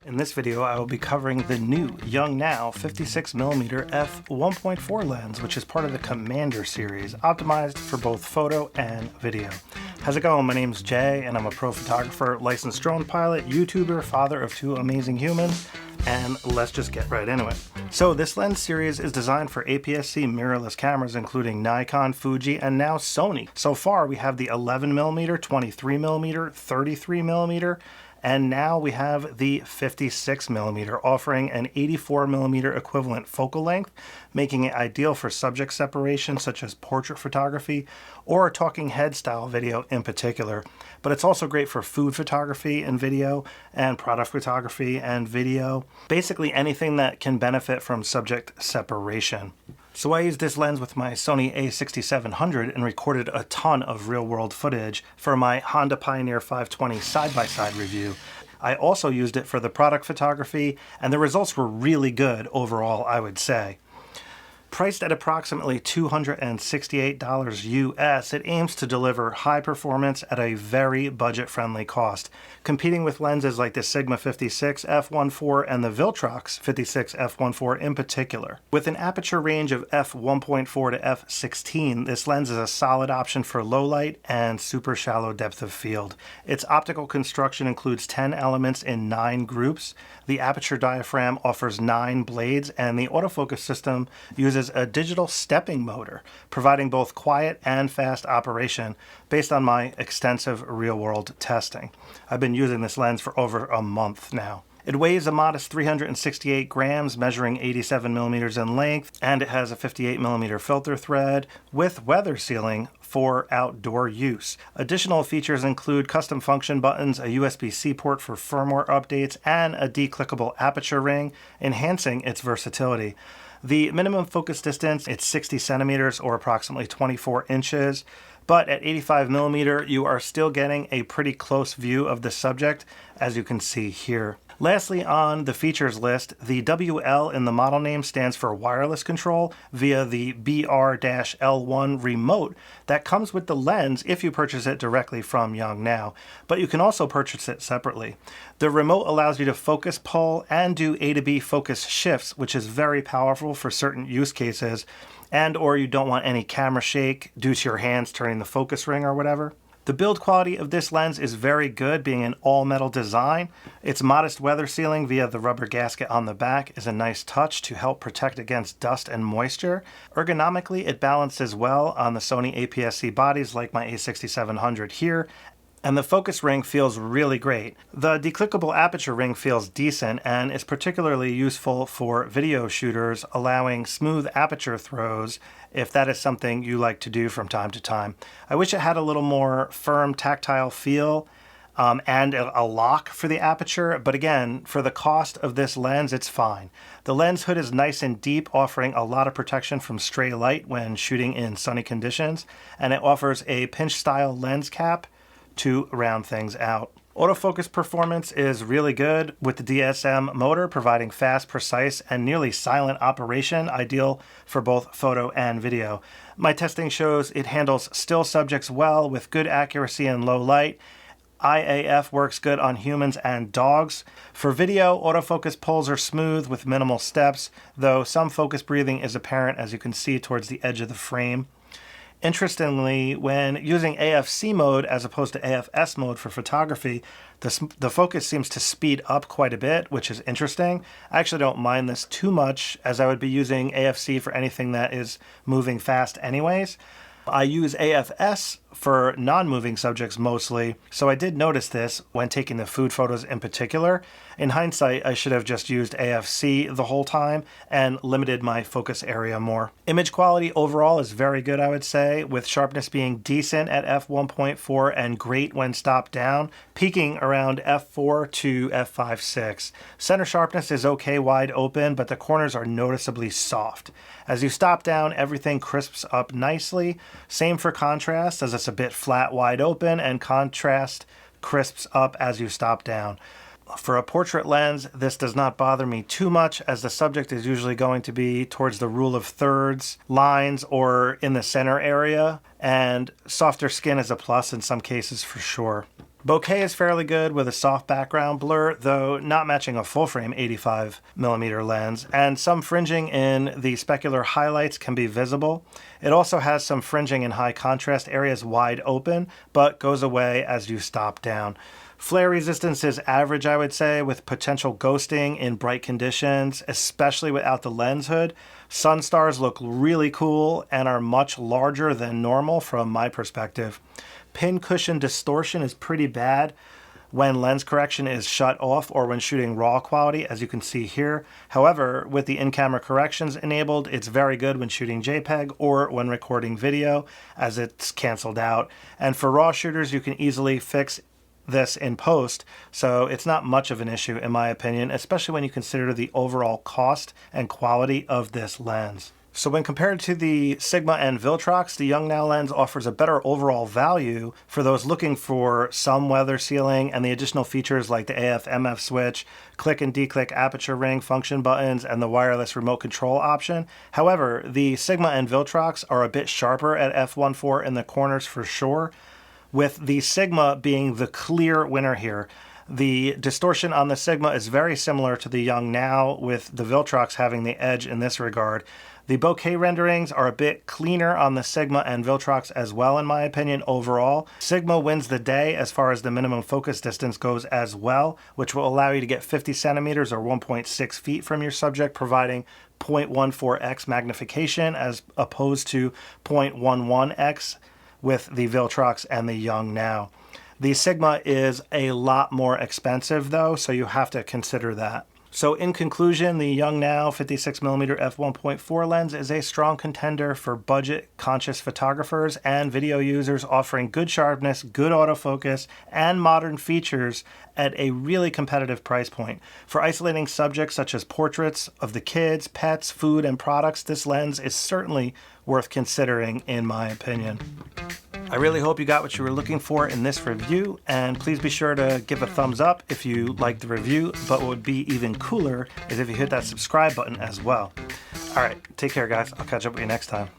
In this video, I will be covering the new Yongnuo 56mm f1.4 lens, which is part of the Commander series, optimized for both photo and video. How's it going? My name's Jay, and I'm a pro photographer, licensed drone pilot, YouTuber, father of two amazing humans, and let's just get right into it. So this lens series is designed for APS-C mirrorless cameras, including Nikon, Fuji, and now Sony. So far, we have the 11mm, 23mm, 33mm, and now we have the 56mm, offering an 84mm equivalent focal length, making it ideal for subject separation such as portrait photography or talking head style video in particular. But it's also great for food photography and video, and product photography and video. Basically anything that can benefit from subject separation. So I used this lens with my Sony a6700 and recorded a ton of real-world footage for my Honda Pioneer 520 side-by-side review. I also used it for the product photography, and the results were really good overall, I would say. Priced at approximately $268 US, it aims to deliver high performance at a very budget-friendly cost, competing with lenses like the Sigma 56 f1.4 and the Viltrox 56 f1.4 in particular. With an aperture range of f1.4 to f16, this lens is a solid option for low light and super shallow depth of field. Its optical construction includes 10 elements in 9 groups. The aperture diaphragm offers 9 blades, and the autofocus system uses a digital stepping motor, providing both quiet and fast operation based on my extensive real-world testing. I've been using this lens for over a month now. It weighs a modest 368 grams, measuring 87mm in length, and it has a 58mm filter thread with weather sealing for outdoor use. Additional features include custom function buttons, a USB-C port for firmware updates, and a declickable aperture ring, enhancing its versatility. The minimum focus distance, it's 60 centimeters or approximately 24 inches, but at 85mm you are still getting a pretty close view of the subject, as you can see here. Lastly, on the features list, the WL in the model name stands for wireless control via the BR-L1 remote that comes with the lens if you purchase it directly from Yongnuo, but you can also purchase it separately. The remote allows you to focus pull and do A to B focus shifts, which is very powerful for certain use cases, and or you don't want any camera shake due to your hands turning the focus ring or whatever. The build quality of this lens is very good, being an all-metal design. Its modest weather sealing via the rubber gasket on the back is a nice touch to help protect against dust and moisture. Ergonomically, it balances well on the Sony APS-C bodies like my a6700 here, and the focus ring feels really great. The declickable aperture ring feels decent and is particularly useful for video shooters, allowing smooth aperture throws if that is something you like to do from time to time. I wish it had a little more firm tactile feel and a lock for the aperture, but again, for the cost of this lens, it's fine. The lens hood is nice and deep, offering a lot of protection from stray light when shooting in sunny conditions, and it offers a pinch-style lens cap to round things out. Autofocus performance is really good, with the DSM motor providing fast, precise, and nearly silent operation, ideal for both photo and video. My testing shows it handles still subjects well with good accuracy in low light. IAF works good on humans and dogs. For video, autofocus pulls are smooth with minimal steps, though some focus breathing is apparent, as you can see towards the edge of the frame. Interestingly, when using AF-C mode as opposed to AF-S mode for photography, the focus seems to speed up quite a bit, which is interesting. I actually don't mind this too much, as I would be using AF-C for anything that is moving fast anyways. I use AF-S for non-moving subjects mostly, so I did notice this when taking the food photos in particular. In hindsight, I should have just used AF-C the whole time and limited my focus area more. Image quality overall is very good, I would say, with sharpness being decent at f1.4 and great when stopped down, peaking around f4 to f5.6. Center sharpness is okay wide open, but the corners are noticeably soft. As you stop down, everything crisps up nicely. Same for contrast, as it's a bit flat wide open, and contrast crisps up as you stop down. For a portrait lens, this does not bother me too much, as the subject is usually going to be towards the rule of thirds lines or in the center area, and softer skin is a plus in some cases for sure. Bokeh is fairly good with a soft background blur, though not matching a full-frame 85mm lens, and some fringing in the specular highlights can be visible. It also has some fringing in high contrast areas wide open, but goes away as you stop down. Flare resistance is average, I would say, with potential ghosting in bright conditions, especially without the lens hood. Sun stars look really cool and are much larger than normal from my perspective. Pin cushion distortion is pretty bad when lens correction is shut off or when shooting raw quality, as you can see here. However, with the in-camera corrections enabled, it's very good when shooting JPEG or when recording video, as it's canceled out. And for raw shooters, you can easily fix this in post, so it's not much of an issue in my opinion, especially when you consider the overall cost and quality of this lens. So when compared to the Sigma and Viltrox, the Yongnuo lens offers a better overall value for those looking for some weather sealing and the additional features like the AF/MF switch, click and declick aperture ring function buttons, and the wireless remote control option. However, the Sigma and Viltrox are a bit sharper at f1.4 in the corners for sure, with the Sigma being the clear winner here. The distortion on the Sigma is very similar to the Yongnuo, with the Viltrox having the edge in this regard. The bokeh renderings are a bit cleaner on the Sigma and Viltrox as well, in my opinion, overall. Sigma wins the day as far as the minimum focus distance goes as well, which will allow you to get 50 centimeters or 1.6 feet from your subject, providing 0.14x magnification as opposed to 0.11x with the Viltrox and the Yongnuo. The Sigma is a lot more expensive though, so you have to consider that. So in conclusion, the Yongnuo 56mm f1.4 lens is a strong contender for budget-conscious photographers and video users, offering good sharpness, good autofocus, and modern features at a really competitive price point. For isolating subjects such as portraits of the kids, pets, food, and products, this lens is certainly worth considering in my opinion. I really hope you got what you were looking for in this review, and please be sure to give a thumbs up if you liked the review, but what would be even cooler is if you hit that subscribe button as well. Alright, take care guys, I'll catch up with you next time.